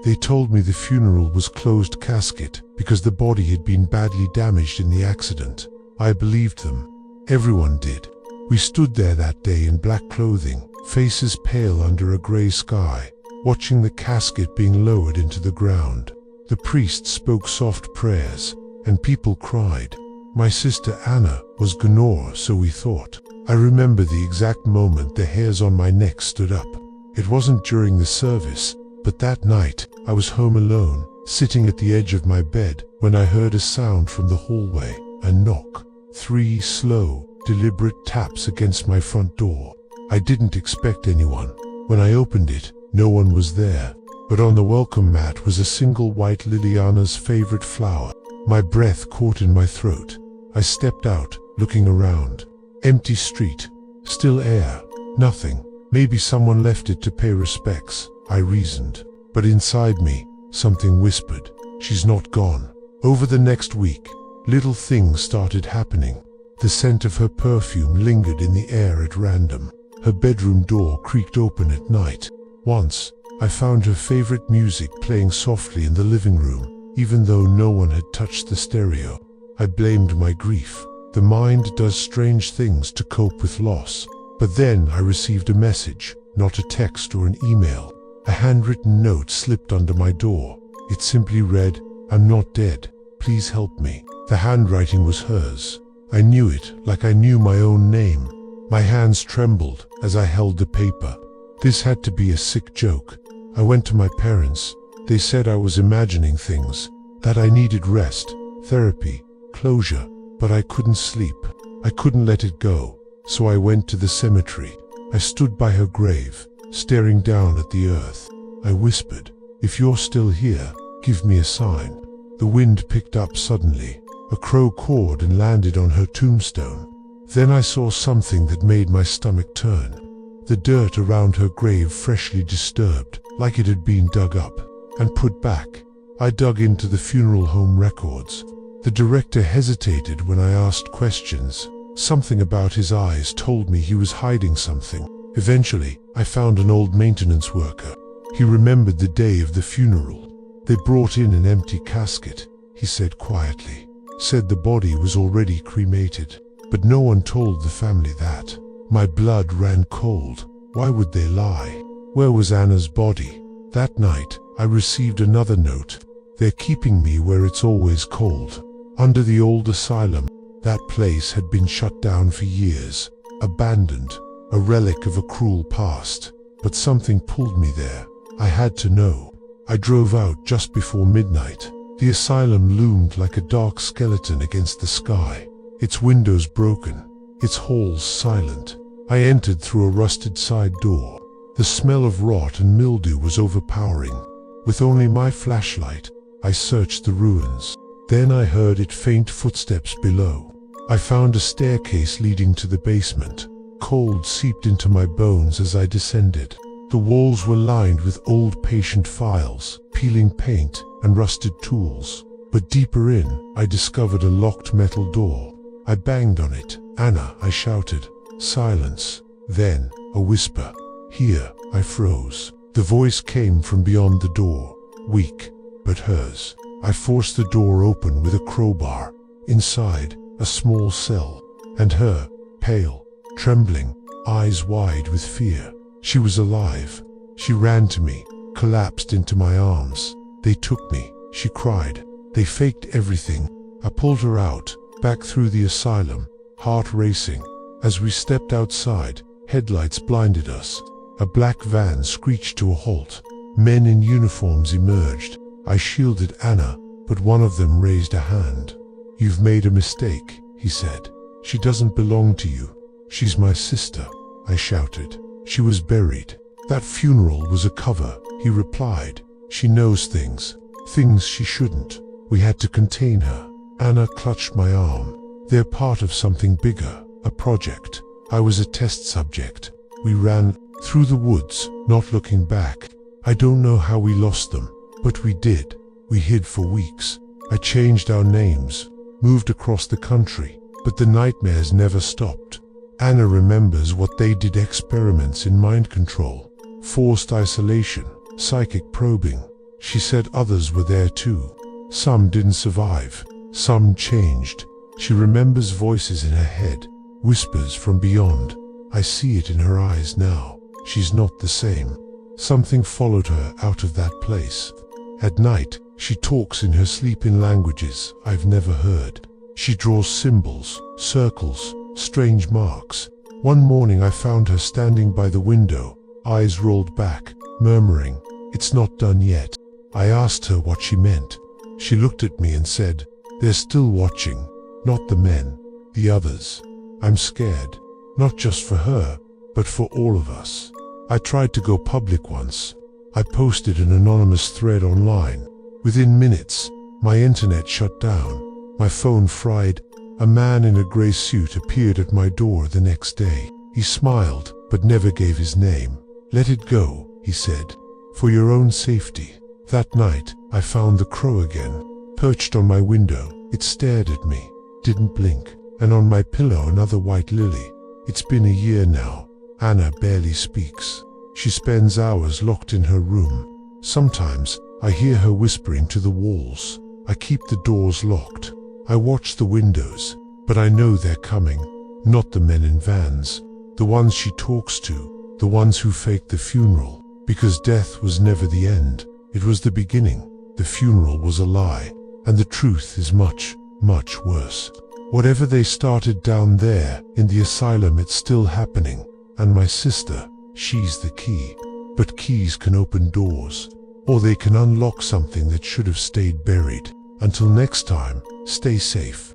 They told me the funeral was closed casket because the body had been badly damaged in the accident. I believed them. Everyone did. We stood there that day in black clothing, faces pale under a grey sky, watching the casket being lowered into the ground. The priest spoke soft prayers, and people cried. My sister Anna was Gnor, so we thought. I remember the exact moment the hairs on my neck stood up. It wasn't during the service, but that night, I was home alone, sitting at the edge of my bed, when I heard a sound from the hallway, a knock. 3 slow, deliberate taps against my front door. I didn't expect anyone. When I opened it, no one was there, but on the welcome mat was a single white Liliana's favorite flower. My breath caught in my throat. I stepped out, looking around. Empty street, still air, nothing. Maybe someone left it to pay respects, I reasoned. But inside me, something whispered, she's not gone. Over the next week, little things started happening. The scent of her perfume lingered in the air at random. Her bedroom door creaked open at night. Once, I found her favorite music playing softly in the living room, even though no one had touched the stereo. I blamed my grief. The mind does strange things to cope with loss. But then I received a message, not a text or an email. A handwritten note slipped under my door. It simply read, "I'm not dead. Please help me." The handwriting was hers. I knew it like I knew my own name. My hands trembled as I held the paper. This had to be a sick joke. I went to my parents. They said I was imagining things, that I needed rest, therapy, closure, but I couldn't sleep. I couldn't let it go, so I went to the cemetery. I stood by her grave, staring down at the earth. I whispered, "If you're still here, give me a sign." The wind picked up suddenly. A crow cawed and landed on her tombstone. Then I saw something that made my stomach turn. The dirt around her grave freshly disturbed, like it had been dug up and put back. I dug into the funeral home records. The director hesitated when I asked questions. Something about his eyes told me he was hiding something. Eventually, I found an old maintenance worker. He remembered the day of the funeral. They brought in an empty casket, he said quietly. Said the body was already cremated. But no one told the family that. My blood ran cold. Why would they lie? Where was Anna's body? That night, I received another note. They're keeping me where it's always cold. Under the old asylum. That place had been shut down for years. Abandoned. A relic of a cruel past. But something pulled me there. I had to know. I drove out just before midnight. The asylum loomed like a dark skeleton against the sky. Its windows broken. Its halls silent. I entered through a rusted side door. The smell of rot and mildew was overpowering. With only my flashlight, I searched the ruins. Then I heard faint footsteps below. I found a staircase leading to the basement. Cold seeped into my bones as I descended. The walls were lined with old patient files, peeling paint, and rusted tools. But deeper in, I discovered a locked metal door. I banged on it. "Anna," I shouted. Silence. Then, a whisper. "Here." I froze. The voice came from beyond the door. Weak, but hers. I forced the door open with a crowbar. Inside, a small cell. And her, pale, trembling, eyes wide with fear. She was alive. She ran to me, collapsed into my arms. "They took me," she cried. "They faked everything." I pulled her out, back through the asylum, heart racing. As we stepped outside, headlights blinded us. A black van screeched to a halt. Men in uniforms emerged. I shielded Anna, but one of them raised a hand. "You've made a mistake," he said. "She doesn't belong to you. She's my sister," I shouted. "She was buried." "That funeral was a cover," he replied. "She knows things she shouldn't." We had to contain her. Anna clutched my arm. "They're part of something bigger, a project." I was a test subject. We ran through the woods, not looking back. I don't know how we lost them, but we did. We hid for weeks. I changed our names, moved across the country, but the nightmares never stopped. Anna remembers what they did: experiments in mind control, forced isolation, psychic probing. She said others were there too. Some didn't survive. Some changed. She remembers voices in her head, whispers from beyond. I see it in her eyes now. She's not the same. Something followed her out of that place. At night, she talks in her sleep in languages I've never heard. She draws symbols, circles, strange marks. One morning I found her standing by the window, eyes rolled back, murmuring, "It's not done yet." I asked her what she meant. She looked at me and said, "They're still watching, not the men, the others." I'm scared, not just for her, but for all of us. I tried to go public once. I posted an anonymous thread online. Within minutes, my internet shut down. My phone fried. A man in a grey suit appeared at my door the next day. He smiled, but never gave his name. "Let it go," he said, "for your own safety." That night, I found the crow again, perched on my window. It stared at me, didn't blink, and on my pillow another white lily. It's been a year now. Anna barely speaks. She spends hours locked in her room. Sometimes, I hear her whispering to the walls. I keep the doors locked. I watch the windows, but I know they're coming. Not the men in vans, the ones she talks to, the ones who faked the funeral. Because death was never the end. It was the beginning. The funeral was a lie, and the truth is much, much worse. Whatever they started down there, in the asylum, it's still happening. And my sister, she's the key. But keys can open doors, or they can unlock something that should have stayed buried. Until next time, stay safe.